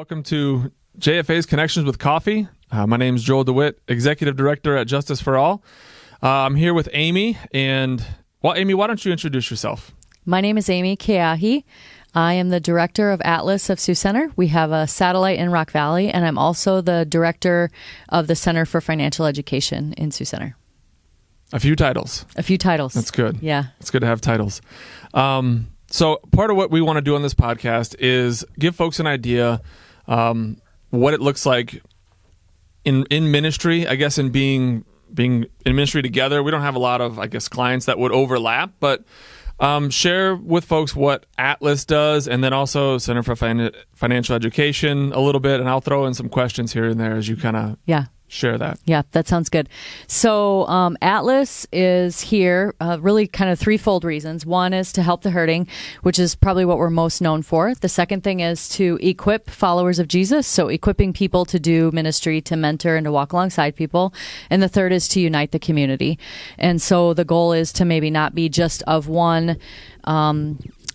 Welcome to JFA's Connections with Coffee. My name is Joel DeWitt, Executive Director at Justice for All. I'm here with Amy, and, Amy, why don't you introduce yourself? My name is Amy Keahi. I am the Director of Atlas of Sioux Center. We have a satellite in Rock Valley, and I'm also the Director of the Center for Financial Education in Sioux Center. A few titles. That's good. Yeah. It's good to have titles. So part of what we want to do on this podcast is give folks an idea what it looks like in ministry, I guess, in being in ministry together. We don't have a lot of, clients that would overlap, but share with folks what Atlas does, and then also Center for Financial Education a little bit, and I'll throw in some questions here and there as you kind of share that. Yeah, that sounds good. So Atlas is here really kind of threefold reasons. One is to help the hurting, which is probably what we're most known for. The second thing is to equip followers of Jesus, so equipping people to do ministry, to mentor, and to walk alongside people. And the third is to unite the community. And so the goal is to maybe not be just of one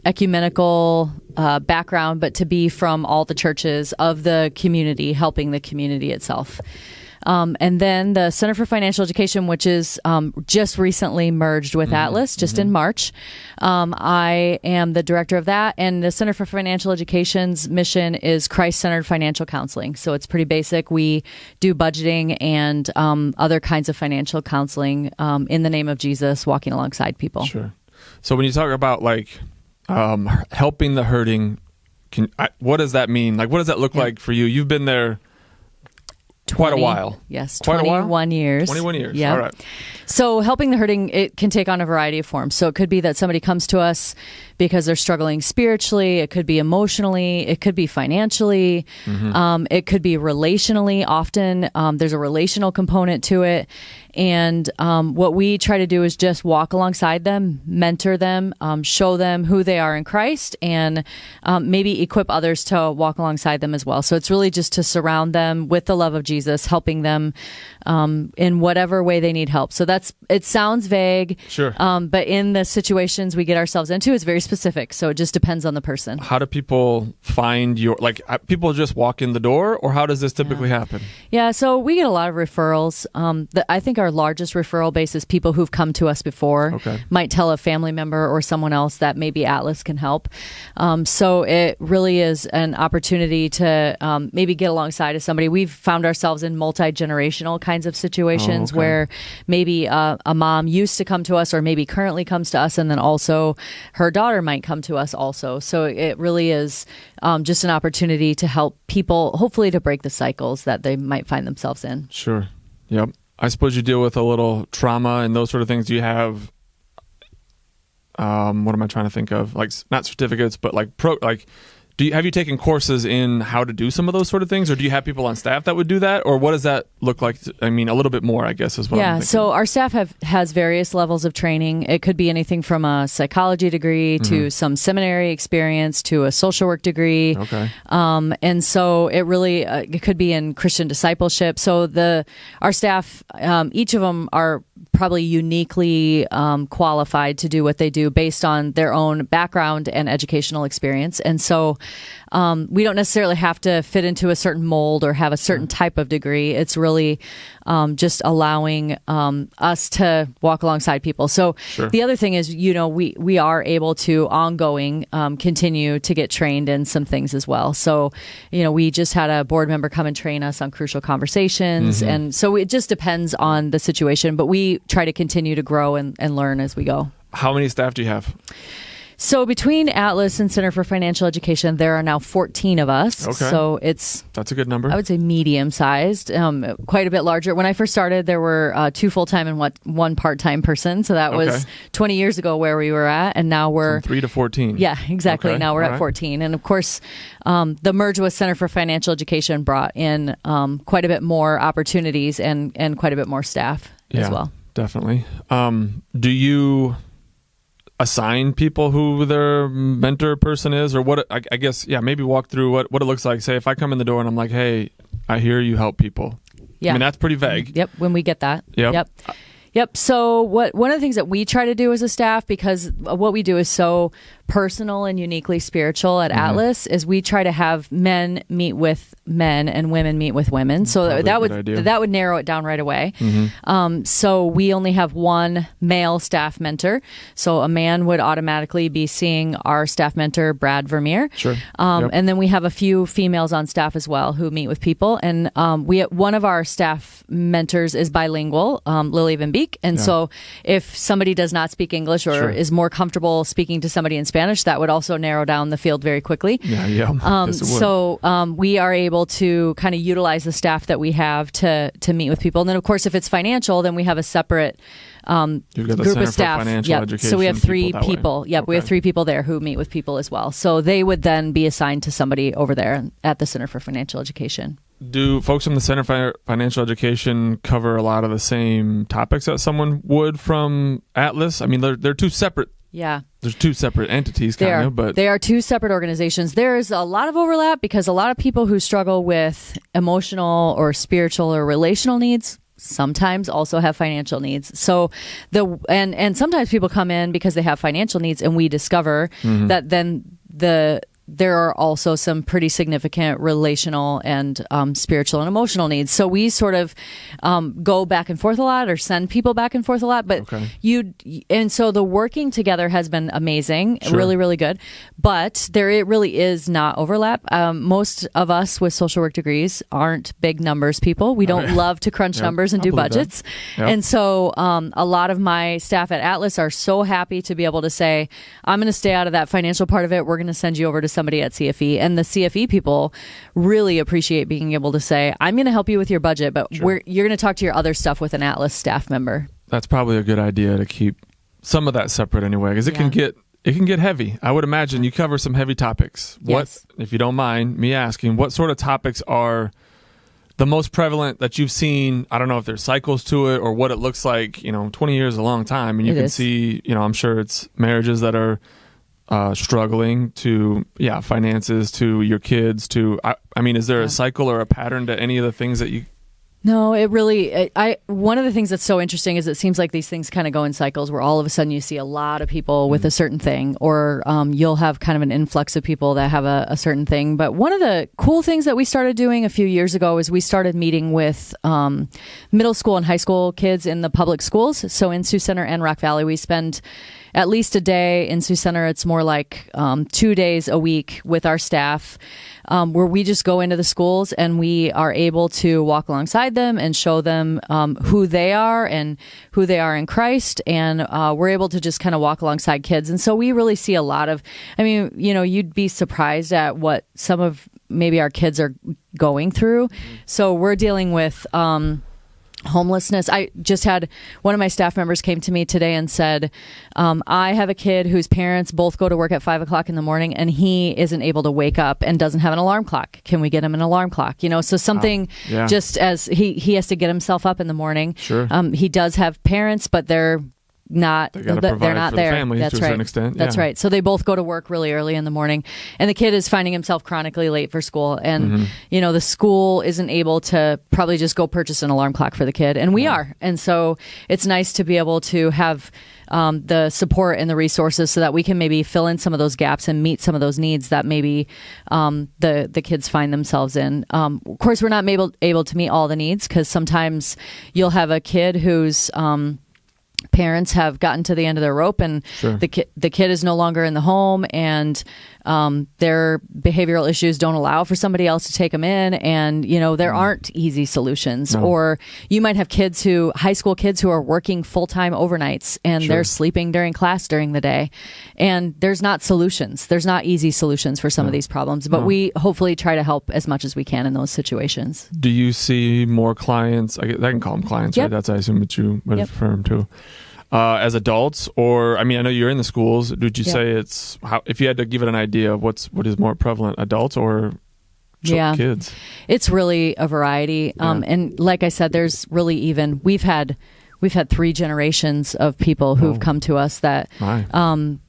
ecumenical background, but to be from all the churches of the community, helping the community itself. And then the Center for Financial Education, which is just recently merged with Atlas, just in March. I am the director of that, and the Center for Financial Education's mission is Christ-centered financial counseling. So it's pretty basic. We do budgeting and other kinds of financial counseling in the name of Jesus, walking alongside people. Sure. So when you talk about helping the hurting, what does that mean? What does that look like for you? You've been there quite a while. Yes, quite 21 years. 21 years. Yeah. All right. So helping the hurting, it can take on a variety of forms. So it could be that somebody comes to us because they're struggling spiritually. It could be emotionally. It could be financially. It could be relationally. Often there's a relational component to it. And what we try to do is just walk alongside them, mentor them, show them who they are in Christ, and maybe equip others to walk alongside them as well. So it's really just to surround them with the love of Jesus, helping them in whatever way they need help. So it sounds vague, sure, but in the situations we get ourselves into, it's very specific. So it just depends on the person. How do people find people just walk in the door, or how does this typically happen? Yeah, so we get a lot of referrals. I think our largest referral base is people who've come to us before, might tell a family member or someone else that maybe Atlas can help. So it really is an opportunity to maybe get alongside of somebody. We've found ourselves in multi-generational kinds of situations where maybe a mom used to come to us, or maybe currently comes to us, and then also her daughter might come to us also. So it really is just an opportunity to help people, hopefully to break the cycles that they might find themselves in. Sure. Yep. I suppose you deal with a little trauma and those sort of things. Do you have, what am I trying to think of? Not certificates, but have you taken courses in how to do some of those sort of things, or do you have people on staff that would do that, or what does that look like? A little bit more, I guess, is what I'm thinking. So our staff has various levels of training. It could be anything from a psychology degree to some seminary experience to a social work degree. Okay. And so it really it could be in Christian discipleship. So our staff, each of them are probably uniquely qualified to do what they do based on their own background and educational experience. And so we don't necessarily have to fit into a certain mold or have a certain type of degree. It's really just allowing us to walk alongside people. So the other thing is, we are able to ongoing continue to get trained in some things as well. So, we just had a board member come and train us on crucial conversations. And so it just depends on the situation, but we try to continue to grow and learn as we go. How many staff do you have? So between Atlas and Center for Financial Education, there are now 14 of us. Okay. So that's a good number. I would say medium-sized, quite a bit larger. When I first started, there were 2 full-time and one part-time person. So that was 20 years ago where we were at, and now we're... From 3 to 14. Yeah, exactly. Okay. Now we're at 14. And of course, the merge with Center for Financial Education brought in quite a bit more opportunities and quite a bit more staff as well. Definitely. Do you assign people who their mentor person is, or what? I guess, maybe walk through what it looks like. Say, if I come in the door and I'm like, hey, I hear you help people. Yeah. That's pretty vague. Yep. When we get that. Yep. So one of the things that we try to do as a staff, because what we do is so personal and uniquely spiritual at Atlas is we try to have men meet with men and women meet with women. So that would narrow it down right away. So we only have one male staff mentor. So a man would automatically be seeing our staff mentor, Brad Vermeer. Sure. And then we have a few females on staff as well who meet with people. And one of our staff mentors is bilingual, Lily Van Beek. And so if somebody does not speak English or is more comfortable speaking to somebody in Spanish, that would also narrow down the field very quickly. So we are able to kind of utilize the staff that we have to meet with people. And then, of course, if it's financial, then we have a separate group of staff. So we have three people. We have 3 people there who meet with people as well. So they would then be assigned to somebody over there at the Center for Financial Education. Do folks from the Center for Financial Education cover a lot of the same topics that someone would from Atlas? I mean, they're 2 separate. Yeah. There's 2 separate entities, but they are 2 separate organizations. There's a lot of overlap because a lot of people who struggle with emotional or spiritual or relational needs sometimes also have financial needs. So and sometimes people come in because they have financial needs, and we discover that then there are also some pretty significant relational and spiritual and emotional needs. So we sort of go back and forth a lot, or send people back and forth a lot. But and so the working together has been amazing, really, really good. But it really is not overlap. Most of us with social work degrees aren't big numbers people. We don't love to crunch numbers and do budgets. And so a lot of my staff at Atlas are so happy to be able to say, I'm going to stay out of that financial part of it. We're going to send you over to somebody at CFE. And the CFE people really appreciate being able to say, I'm going to help you with your budget, but you're going to talk to your other stuff with an Atlas staff member. That's probably a good idea to keep some of that separate anyway, because it can get heavy. I would imagine you cover some heavy topics. Yes. What, if you don't mind me asking, what sort of topics are the most prevalent that you've seen? I don't know if there's cycles to it or what it looks like. 20 years is a long time, and you can see, I'm sure it's marriages that are struggling, to finances, to your kids, to I mean, is there a cycle or a pattern to any of the things that you? No, it really, one of the things that's so interesting is it seems like these things kind of go in cycles, where all of a sudden you see a lot of people with a certain thing, or you'll have kind of an influx of people that have a certain thing. But one of the cool things that we started doing a few years ago is we started meeting with middle school and high school kids in the public schools. So in Sioux Center and Rock Valley, we spend at least a day. In Sioux Center, it's more like 2 days a week with our staff, where we just go into the schools and we are able to walk alongside them and show them who they are and who they are in Christ. And we're able to just kind of walk alongside kids. And so we really see a lot of, you'd be surprised at what some of maybe our kids are going through. So we're dealing with homelessness. I just had one of my staff members came to me today and said, I have a kid whose parents both go to work at 5:00 in the morning, and he isn't able to wake up and doesn't have an alarm clock. Can we get him an alarm clock? So something just as he has to get himself up in the morning. Sure. He does have parents, but they're not they're not there. The family That's to right. a certain extent. That's right. So they both go to work really early in the morning, and the kid is finding himself chronically late for school. And the school isn't able to probably just go purchase an alarm clock for the kid, and we are. And so it's nice to be able to have the support and the resources so that we can maybe fill in some of those gaps and meet some of those needs that maybe the kids find themselves in. Of course, we're not able to meet all the needs, because sometimes you'll have a kid who's parents have gotten to the end of their rope, and the kid is no longer in the home, and their behavioral issues don't allow for somebody else to take them in, and there aren't easy solutions. Or you might have high school kids who are working full-time overnights, and they're sleeping during class during the day, and there's not solutions. There's not easy solutions for some of these problems, but we hopefully try to help as much as we can in those situations. Do you see more clients? I can call them clients, right? That's, I assume, what you would affirm too. As adults, or I know you're in the schools. Would you say it's if you had to give it an idea of what is more prevalent, adults or kids? It's really a variety. And like I said, there's really we've had 3 generations of people who've come to us that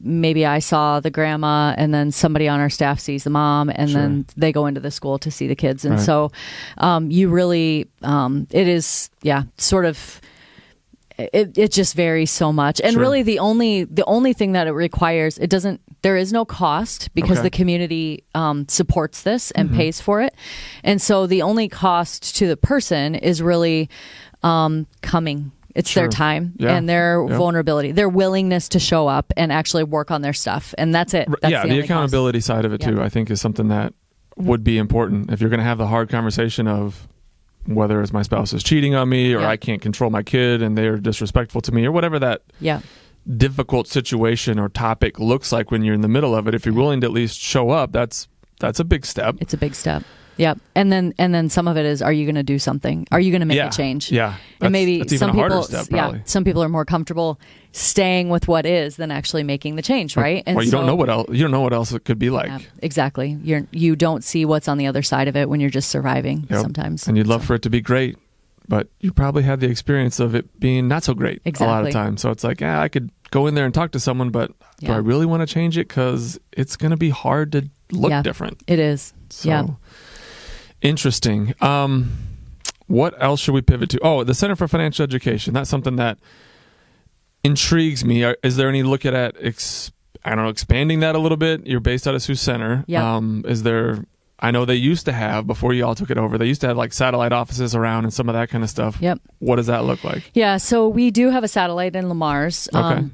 maybe I saw the grandma, and then somebody on our staff sees the mom, and then they go into the school to see the kids. And so you really, it is, sort of, it just varies so much. And really the only thing that it requires, there is no cost because the community supports this and pays for it. And so the only cost to the person is really coming. It's their time and their vulnerability, their willingness to show up and actually work on their stuff. And that's it. That's the accountability side of it too, I think, is something that would be important. If you're going to have the hard conversation of whether it's my spouse is cheating on me or I can't control my kid and they're disrespectful to me or whatever that difficult situation or topic looks like when you're in the middle of it, if you're willing to at least show up, that's a big step. It's a big step. Yep. And then some of it is, are you going to do something? Are you going to make a change? Yeah. And maybe that's some even a people, harder step, probably. some people are more comfortable staying with what is than actually making the change, right? And you don't know what else. You don't know what else it could be like. Yeah, exactly. You don't see what's on the other side of it when you're just surviving sometimes. And you'd love for it to be great, but you probably had the experience of it being not so great a lot of times. So it's like, I could go in there and talk to someone, but do I really want to change it? Because it's going to be hard to look different. It is. So, interesting. What else should we pivot to? Oh, the Center for Financial Education. That's something that intrigues me. Is there any look at expanding that a little bit? You're based out of Sioux Center. Is there? I know they used to have, before you all took it over, they used to have like satellite offices around and some of that kind of stuff. Yep. What does that look like? Yeah, so we do have a satellite in Lamar's. Okay.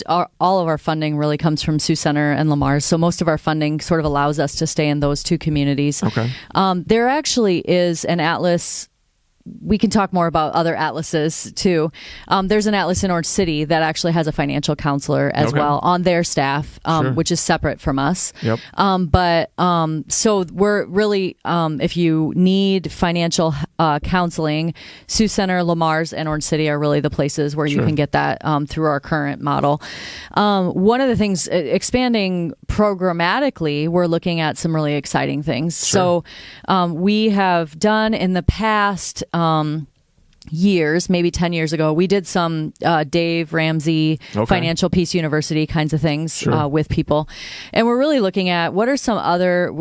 All of our funding really comes from Sioux Center and Lamar's. So most of our funding sort of allows us to stay in those two communities. Okay. There actually is an Atlas. We can talk more about other Atlases too. There's an Atlas in Orange City that actually has a financial counselor as well on their staff, which is separate from us. Yep. So we're really, if you need financial counseling, Sioux Center, Lamar's, and Orange City are really the places where you can get that through our current model. One of the things, expanding programmatically, we're looking at some really exciting things. So we have done in the past years, maybe 10 years ago, we did some Dave Ramsey Financial Peace University kinds of things with people. And we're really looking at what are some other,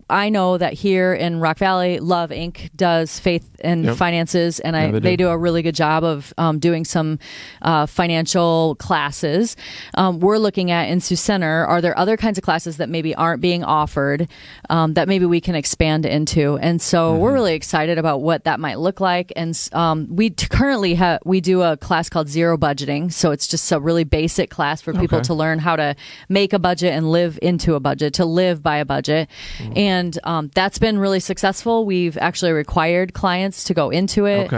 I know that here in Rock Valley, Love Inc. does faith and finances, and they do a really good job of doing some financial classes. We're looking at in Sioux Center, are there other kinds of classes that maybe aren't being offered that maybe we can expand into? And so we're really excited about what that might look like. And currently we do a class called Zero Budgeting. So it's just a really basic class for people to learn how to make a budget and live into a budget, to live by a budget. And that's been really successful. We've actually required clients to go into it.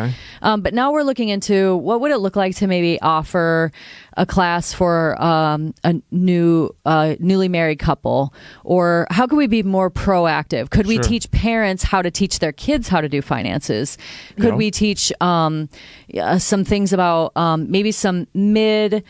But now we're looking into what would it look like to maybe offer a class for a newly married couple, or how could we be more proactive? Could we teach parents how to teach their kids how to do finances? Could we teach some things about maybe some mid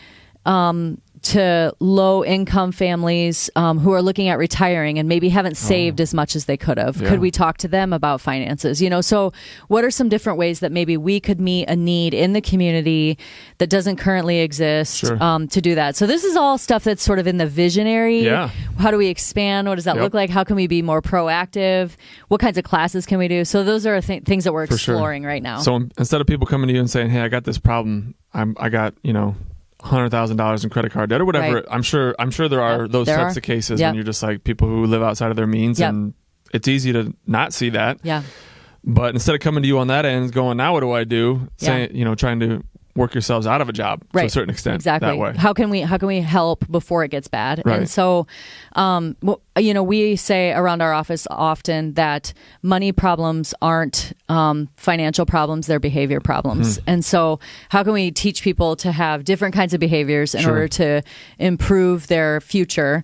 to low income families who are looking at retiring and maybe haven't saved as much as they could have? Could we talk to them about finances? So what are some different ways that maybe we could meet a need in the community that doesn't currently exist to do that? So this is all stuff that's sort of in the visionary. How do we expand? What does that look like? How can we be more proactive? What kinds of classes can we do? So those are things that we're exploring right now. So instead of people coming to you and saying, hey, I got this problem, I got, $100,000 in credit card debt or whatever. I'm sure there are those types of cases when you're just like people who live outside of their means, and it's easy to not see that. But instead of coming to you on that end, going, now what do I do? Saying, trying to work yourselves out of a job to a certain extent. That way. How can we help before it gets bad? And so, we say around our office often that money problems aren't financial problems; they're behavior problems. And so, how can we teach people to have different kinds of behaviors in order to improve their future?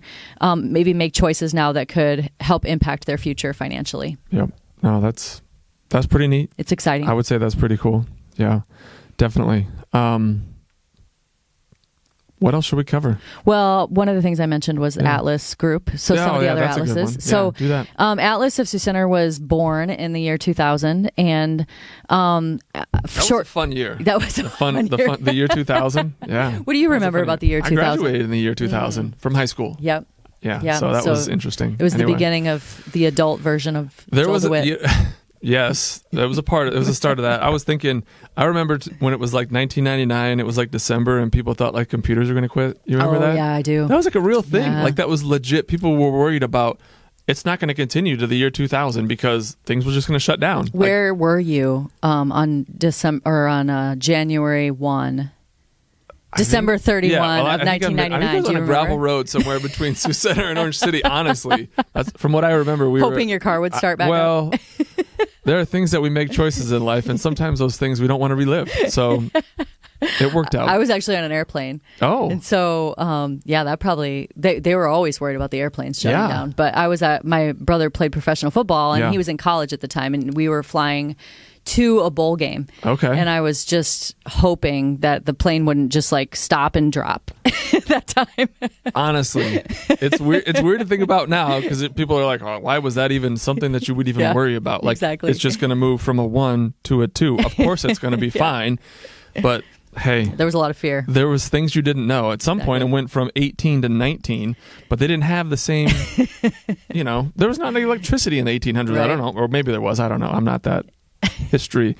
Maybe make choices now that could help impact their future financially. Yep. No, that's pretty neat. It's exciting. I would say that's pretty cool. Yeah, definitely. What else should we cover? Well, one of the things I mentioned was Atlas Group. So some of the other Atlases. So do that. Atlas of Sioux Center was born in the year 2000, and that was a fun year. That was a fun year. The year 2000. Yeah. What do you remember about the year 2000? I graduated in the year 2000 from high school. Yep. Yeah. So that was interesting. It was the beginning of the adult version of there was Wit. Yes, that was it was the start of that. I was thinking, I remember when it was like 1999, it was like December, and people thought like computers were going to quit. You remember that? Yeah, I do. That was like a real thing. Yeah. Like that was legit. People were worried about it's not going to continue to the year 2000 because things were just going to shut down. Where were you on December or on January 1? December 31 of 1999. I think I was on a gravel road somewhere between Sioux Center and Orange City. Honestly, that's from what I remember. We hoping were your car would start back up. Well, there are things that we make choices in life, and sometimes those things we don't want to relive. So it worked out. I was actually on an airplane. Oh, and so that probably they were always worried about the airplanes shutting down. But I was my brother played professional football, and he was in college at the time, and we were flying to a bowl game. Okay. And I was just hoping that the plane wouldn't just like stop and drop at that time. Honestly, it's weird. It's weird to think about now because people are like, oh, why was that even something that you would even worry about? Like, exactly. It's just going to move from a 1 to a 2. Of course, it's going to be fine. But hey, there was a lot of fear. There was things you didn't know. At some point, it went from 18 to 19, but they didn't have the same. There was not any electricity in the 1800s. Right. I don't know, or maybe there was. I don't know. I'm not that history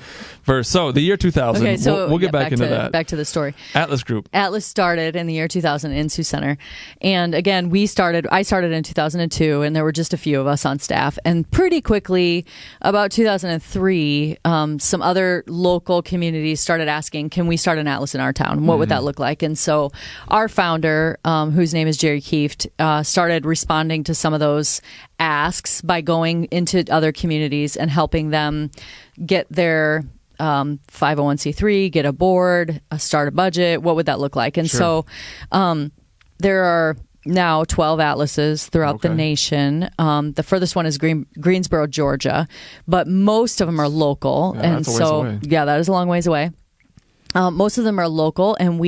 verse. So the year 2000. Okay, so we'll get back into that. Back to the story. Atlas Group. Atlas started in the year 2000 in Sioux Center, and again, I started in 2002, and there were just a few of us on staff. And pretty quickly, about 2003, some other local communities started asking, "Can we start an Atlas in our town? What would that look like?" And so, our founder, whose name is Jerry Keahi, started responding to some of those asks by going into other communities and helping them get their 501c3, get a board, start a budget. What would that look like? And so there are now 12 Atlases throughout the nation. The furthest one is Greensboro, Georgia, but most of them are local. Yeah, and that's a ways so, away. Yeah, that is a long ways away. Most of them are local, and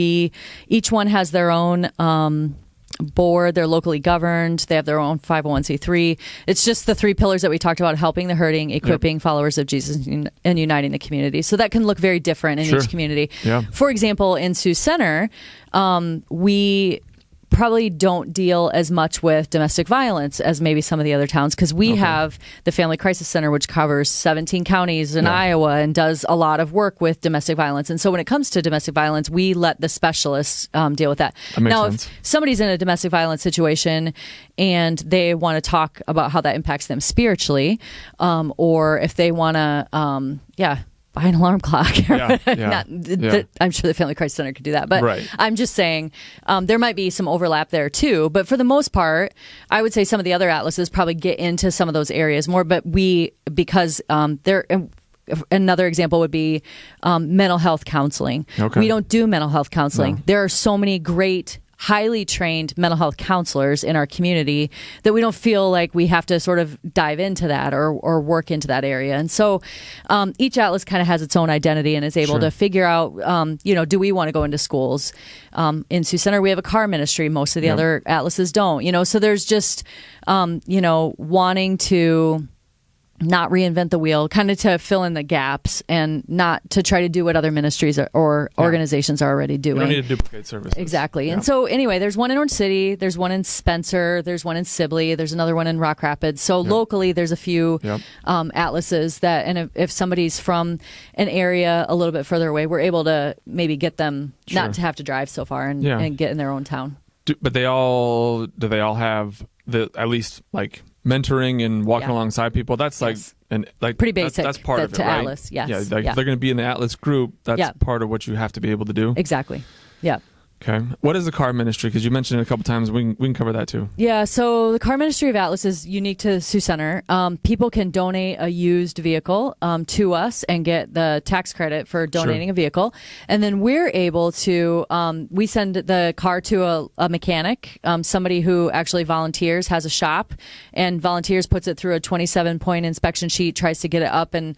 each one has their own board. They're locally governed. They have their own 501c3. It's just the 3 pillars that we talked about: helping the hurting, equipping followers of Jesus, and uniting the community. So that can look very different in each community. Yeah. For example, in Sioux Center, we probably don't deal as much with domestic violence as maybe some of the other towns, because we have the Family Crisis Center, which covers 17 counties in Iowa and does a lot of work with domestic violence. And so when it comes to domestic violence, we let the specialists deal with that. That makes now, sense. if somebody's in a domestic violence situation and they want to talk about how that impacts them spiritually, or if they want to, buy an alarm clock. I'm sure the Family Crisis Center could do that. But I'm just saying there might be some overlap there too. But for the most part, I would say some of the other atlases probably get into some of those areas more. But because they're... Another example would be mental health counseling. Okay. We don't do mental health counseling. No. There are so many great, highly trained mental health counselors in our community that we don't feel like we have to sort of dive into that or work into that area. And so each Atlas kind of has its own identity and is able to figure out, do we want to go into schools? In Sioux Center, we have a car ministry. Most of the other Atlases don't. So there's just, wanting to not reinvent the wheel, kind of to fill in the gaps and not to try to do what other ministries or organizations are already doing. You don't need to duplicate services. Exactly. And so anyway, there's one in Orange City, there's one in Spencer, there's one in Sibley, there's another one in Rock Rapids. So locally, there's a few Atlases that, and if somebody's from an area a little bit further away, we're able to maybe get them not to have to drive so far and get in their own town. But do they all have at least like mentoring and walking alongside people? That's like pretty basic. That's part of it, to right? Atlas. Yes. Yeah, they're going to be in the Atlas group. That's part of what you have to be able to do. Exactly. Yeah. Okay. What is the car ministry? Because you mentioned it a couple times. We can cover that too. Yeah. So the car ministry of Atlas is unique to Sioux Center. People can donate a used vehicle to us and get the tax credit for donating a vehicle. And then we're able to, we send the car to a mechanic, somebody who actually volunteers, has a shop, and volunteers, puts it through a 27-point inspection sheet, tries to get it up and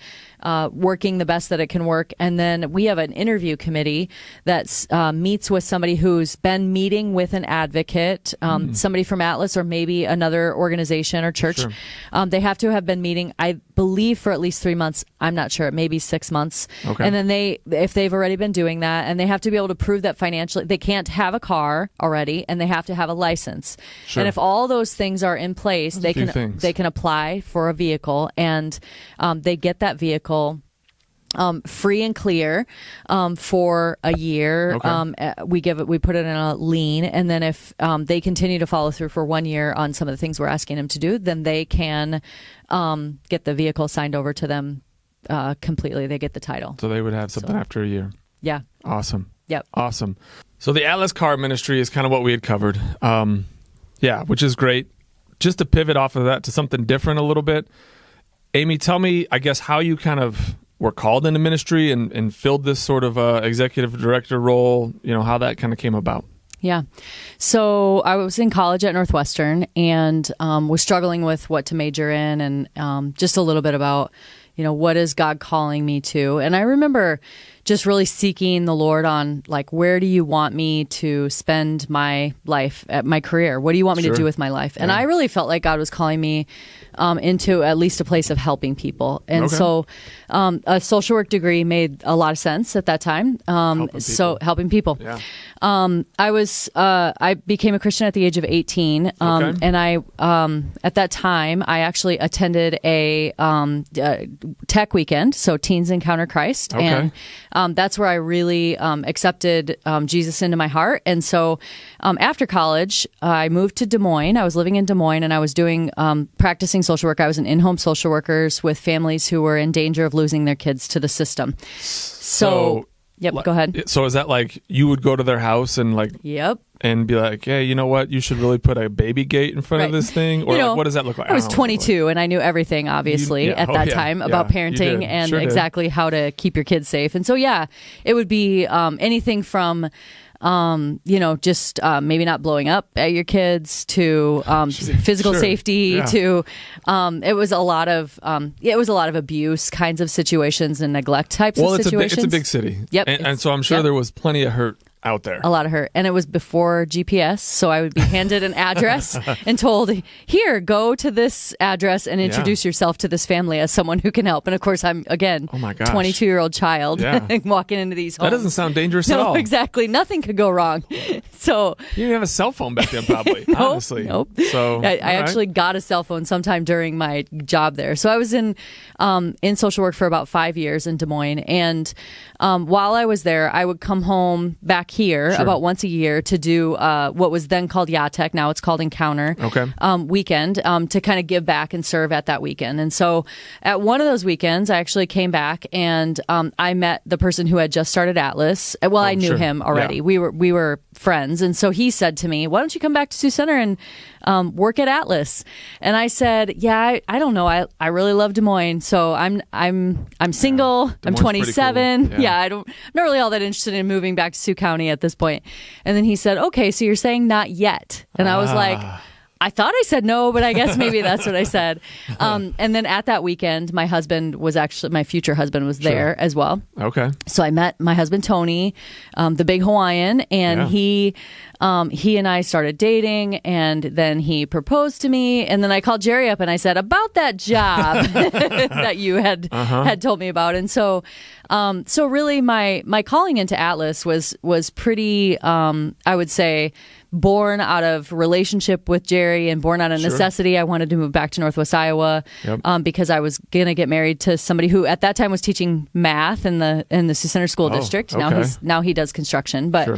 working the best that it can work. And then we have an interview committee that meets with somebody somebody who's been meeting with an advocate, somebody from Atlas or maybe another organization or church. Sure. They have to have been meeting, I believe, for at least 3 months. I'm not sure, maybe 6 months. Okay. And then if they've already been doing that, and they have to be able to prove that financially, they can't have a car already, and they have to have a license. Sure. And if all those things are in place, they can apply for a vehicle, and they get that vehicle free and clear for a year. Okay. We put it in a lien, and then if they continue to follow through for 1 year on some of the things we're asking them to do, then they can get the vehicle signed over to them completely. They get the title. So they would have something after a year. Yeah. Awesome. Yep. Awesome. So the Atlas Car Ministry is kind of what we had covered. Which is great. Just to pivot off of that to something different a little bit. Amy, tell me, I guess, how you kind of were called into ministry and filled this sort of executive director role, how that kind of came about. Yeah. So I was in college at Northwestern and was struggling with what to major in, and just a little bit about, what is God calling me to? And I remember just really seeking the Lord on, like, where do you want me to spend my life, my career? What do you want me to do with my life? And I really felt like God was calling me into at least a place of helping people. And so a social work degree made a lot of sense at that time. Helping people. Yeah. I became a Christian at the age of 18. And I, at that time, I actually attended a tech weekend. So Teens Encounter Christ. Okay. And that's where I really accepted Jesus into my heart. And so after college, I moved to Des Moines. I was living in Des Moines, and I was doing practicing social work. I was an in-home social worker with families who were in danger of losing their kids to the system. So yep, go ahead. So is that like you would go to their house and Yep. and be like, hey, you know what? You should really put a baby gate in front of this thing? Or what does that look like? I was 22 and I knew everying, obviously, at that time about parenting and exactly how to keep your kids safe. And so, it would be anything from just maybe not blowing up at your kids to physical safety to it was a lot of abuse kinds of situations and neglect types of situations. It's a big city. Yep. And so I'm sure there was plenty of hurt out there. A lot of hurt. And it was before GPS, so I would be handed an address and told, here, go to this address and introduce yourself to this family as someone who can help. And of course, I'm, again, 22-year-old child walking into these homes. That doesn't sound dangerous at all. No, exactly. Nothing could go wrong. So you didn't have a cell phone back then, probably, honestly. Nope. So I actually got a cell phone sometime during my job there. So I was in social work for about 5 years in Des Moines. And while I was there, I would come home back here about once a year to do what was then called YATEC. Now it's called Encounter weekend to kind of give back and serve at that weekend. And so at one of those weekends, I actually came back and I met the person who had just started Atlas. Well, I knew him already. Yeah. We were friends. And so he said to me, why don't you come back to Sioux Center and work at Atlas? And I said, I don't know. I really love Des Moines. So I'm single. I'm 27. Cool. I'm not really all that interested in moving back to Sioux County at this point. And then he said, okay, so you're saying not yet. And I was like, I thought I said no, but I guess maybe that's what I said. And then at that weekend, my future husband was there as well. Okay. So I met my husband, Tony, the big Hawaiian, and he and I started dating, and then he proposed to me. And then I called Jerry up and I said, about that job that you had told me about. And so really my calling into Atlas was pretty, I would say, born out of relationship with Jerry and born out of necessity. I wanted to move back to Northwest Iowa because I was going to get married to somebody who at that time was teaching math in the Sioux Center School District. Okay. Now he does construction. But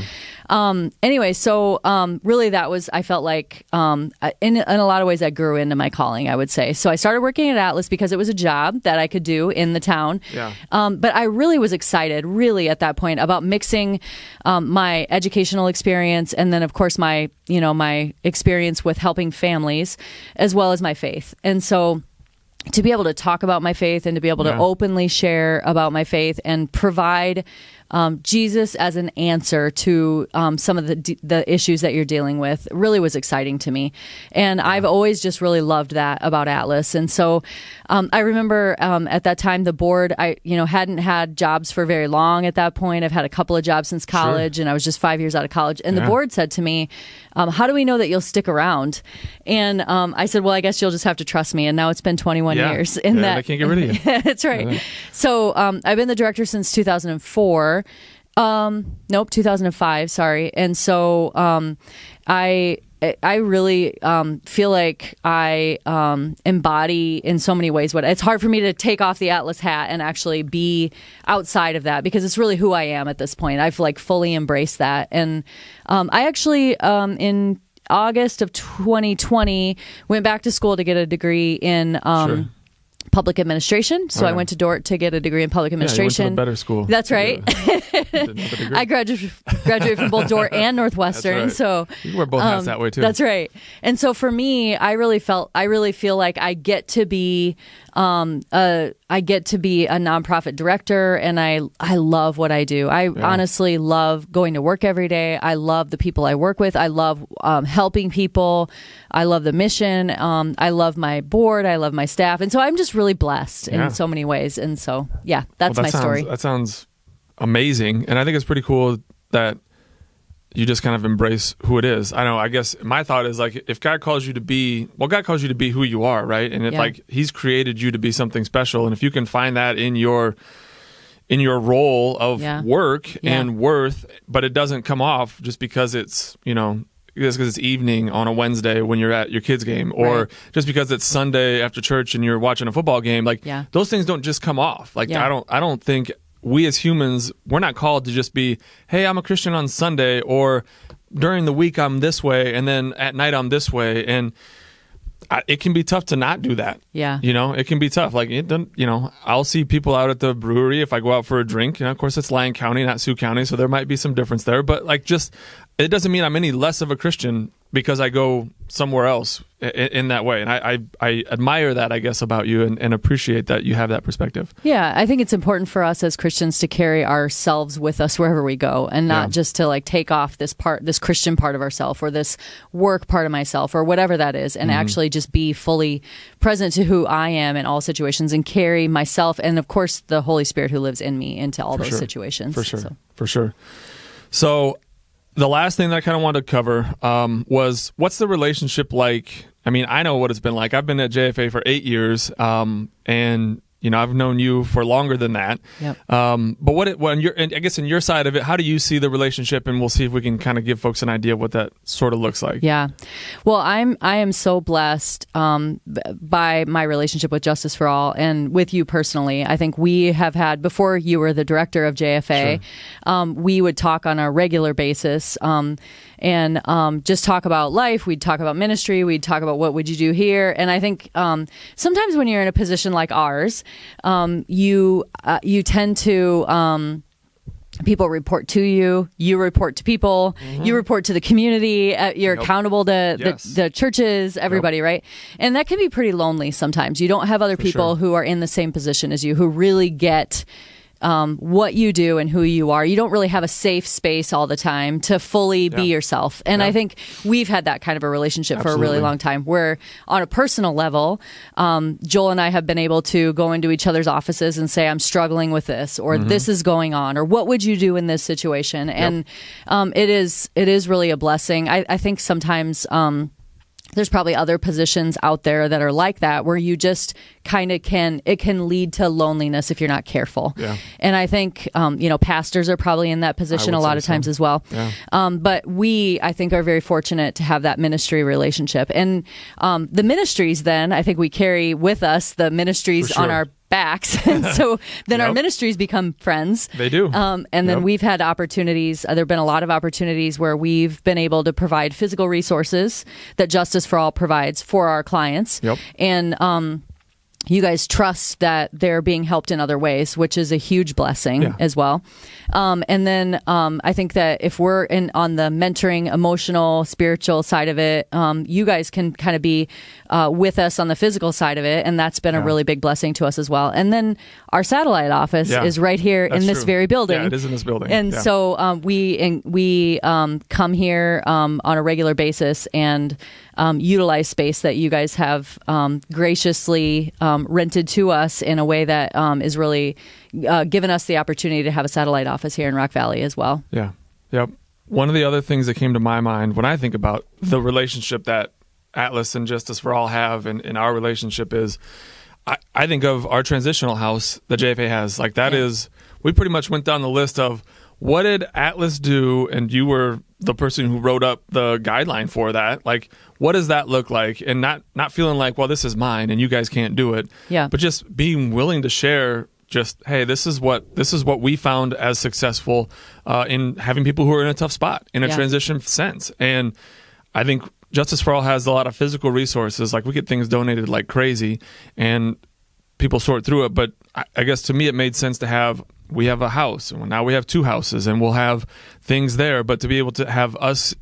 anyway, so really that was, I felt like in a lot of ways I grew into my calling, I would say. So I started working at Atlas because it was a job that I could do in the town. Yeah. But I really was excited, at that point, about mixing my educational experience and then, of course, my experience with helping families as well as my faith. And so to be able to talk about my faith and to be able to openly share about my faith and provide Jesus as an answer to some of the issues that you're dealing with really was exciting to me. And I've always just really loved that about Atlas. And so I remember at that time, the board, I hadn't had jobs for very long at that point. I've had a couple of jobs since college, and I was just 5 years out of college. And the board said to me, how do we know that you'll stick around? And I said, well, I guess you'll just have to trust me. And now it's been 21 years. They can't get rid of you. That's right. So I've been the director since 2004. Nope, 2005. Sorry. And so I really feel like I embody in so many ways it's hard for me to take off the Atlas hat and actually be outside of that, because it's really who I am at this point. I've like fully embraced that. And I actually in August of 2020 went back to school to get a degree in public administration. So I went to Dordt to get a degree in public administration. You went to a better school. That's right. I graduated from both Dordt and Northwestern. That's right. So you can wear both hats that way too. That's right. And so for me, I really feel like I get to be a nonprofit director, and I love what I do. I honestly love going to work every day. I love the people I work with. I love helping people. I love the mission. I love my board. I love my staff. And so I'm just really blessed in so many ways. And so, that's my story. That sounds amazing. And I think it's pretty cool that you just kind of embrace who it is. I guess my thought is like, if God calls you to be, God calls you to be who you are, right? And like he's created you to be something special. And if you can find that in your role of work and worth, but it doesn't come off just because it's, because it's evening on a Wednesday when you're at your kid's game, or just because it's Sunday after church and you're watching a football game, like those things don't just come off. Like I don't think we as humans, we're not called to just be, hey, I'm a Christian on Sunday, or during the week I'm this way, and then at night I'm this way. And it can be tough to not do that. Yeah. It can be tough. Like, I'll see people out at the brewery if I go out for a drink. Of course, it's Lyon County, not Sioux County, so there might be some difference there. But it doesn't mean I'm any less of a Christian because I go somewhere else in that way. And I admire that, I guess, about you, and appreciate that you have that perspective. Yeah, I think it's important for us as Christians to carry ourselves with us wherever we go, and not just to take off this Christian part of ourselves, or this work part of myself, or whatever that is, and actually just be fully present to who I am in all situations, and carry myself and, of course, the Holy Spirit who lives in me into all those situations. For sure. So the last thing that I kind of wanted to cover was, what's the relationship like? I mean, I know what it's been like. I've been at JFA for 8 years, and I've known you for longer than that. Yep. But I guess in your side of it, how do you see the relationship? And we'll see if we can kind of give folks an idea of what that sort of looks like. Yeah. Well, I am so blessed by my relationship with Justice for All, and with you personally. I think we have had, before you were the director of JFA, we would talk on a regular basis, and just talk about life. We'd talk about ministry. We'd talk about what would you do here. And I think sometimes when you're in a position like ours, you tend to people report to you, you report to people, you report to the community, you're accountable to the churches, everybody, right? And that can be pretty lonely sometimes. You don't have other people who are in the same position as you, who really get what you do and who you are. You don't really have a safe space all the time to fully be yourself. And I think we've had that kind of a relationship for a really long time, where on a personal level, Joel and I have been able to go into each other's offices and say, I'm struggling with this, or this is going on, or what would you do in this situation? And it is really a blessing. I think sometimes there's probably other positions out there that are like that, where you just kind of can lead to loneliness if you're not careful. Yeah. And I think, pastors are probably in that position a lot of times as well. Yeah. But we, I think, are very fortunate to have that ministry relationship. And the ministries, then, I think we carry with us the ministries on our backs. And so then our ministries become friends. They do. And then we've had opportunities. There have been a lot of opportunities where we've been able to provide physical resources that Justice for All provides for our clients. Yep. And you guys trust that they're being helped in other ways, which is a huge blessing as well. And then I think that if we're on the mentoring, emotional, spiritual side of it, you guys can kind of be with us on the physical side of it. And that's been a really big blessing to us as well. And then our satellite office is right here in this very building. Yeah, it is in this building. And so we come here on a regular basis and utilize space that you guys have graciously rented to us in a way that is really given us the opportunity to have a satellite office here in Rock Valley as well. Yeah. Yep. One of the other things that came to my mind when I think about the relationship that Atlas and Justice for All have in our relationship is I think of our transitional house that JFA has. Like that is, we pretty much went down the list of what did Atlas do, and you were the person who wrote up the guideline for that. Like, what does that look like? And not feeling like, well, this is mine and you guys can't do it. Yeah. But just being willing to share just, hey, this is what we found as successful in having people who are in a tough spot in a transition sense. And I think Justice for All has a lot of physical resources. Like we get things donated like crazy and people sort through it. But I guess to me, it made sense to we have a house, and now we have 2 houses, and we'll have things there. But to be able to have us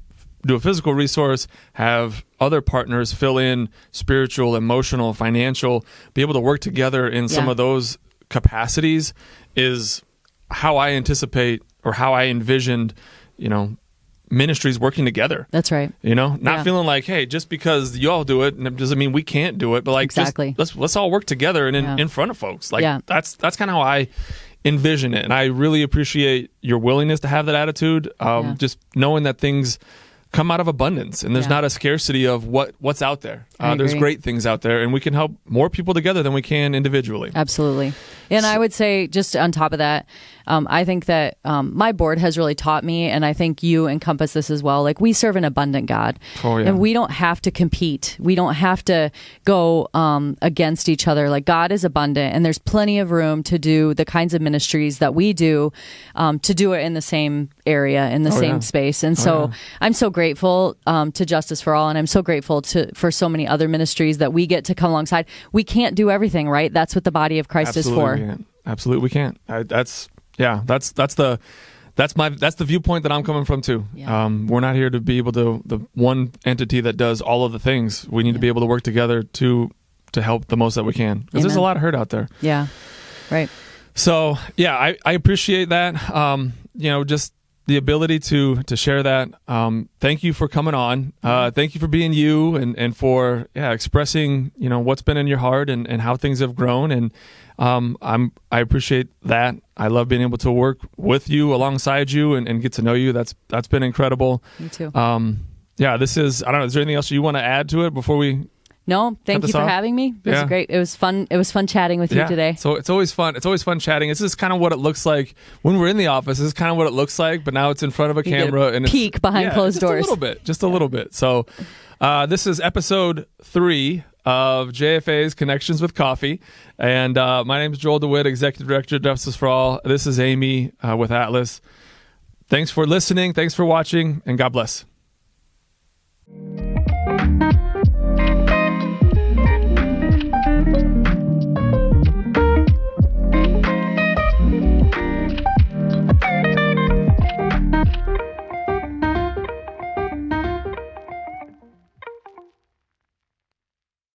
do a physical resource, have other partners fill in spiritual, emotional, financial, be able to work together in some of those capacities is how I anticipate or how I envisioned, ministries working together. That's right. Not feeling like, hey, just because you all do it, and it doesn't mean we can't do it, but like, exactly. let's all work together and in front of folks. Like that's kind of how I envision it. And I really appreciate your willingness to have that attitude. Just knowing that things come out of abundance and there's not a scarcity of what's out there. There's great things out there, and we can help more people together than we can individually. Absolutely. And I would say, just on top of that, I think that my board has really taught me, and I think you encompass this as well. Like, we serve an abundant God, and we don't have to compete. We don't have to go against each other. Like, God is abundant, and there's plenty of room to do the kinds of ministries that we do, to do it in the same area, in the same space. And so I'm so grateful to Justice for All, and I'm so grateful for so many other ministries that we get to come alongside. We can't do everything, right? That's what the body of Christ is for. Absolutely, we can't. That's the viewpoint that I'm coming from too. We're not here to be able to the one entity that does all of the things. We need to be able to work together to help the most that we can, because there's a lot of hurt out there. Yeah, right. So I appreciate that. Just the ability to share that. Thank you for coming on. Thank you for being you and for expressing what's been in your heart and how things have grown. And I appreciate that. I love being able to work with you, alongside you, and get to know you. That's been incredible. Me too. This is, I don't know, is there anything else you want to add to it before we? No, thank you for having me. It was great. It was fun. It was fun chatting with you today. So it's always fun. It's always fun chatting. This is kind of what it looks like when we're in the office. This is kind of what it looks like, but now it's in front of a camera and peek behind closed doors. Just a little bit. So this is episode 3 of JFA's Connections with Coffee. And my name is Joel DeWitt, Executive Director of Justice for All. This is Amy with Atlas. Thanks for listening. Thanks for watching, and God bless.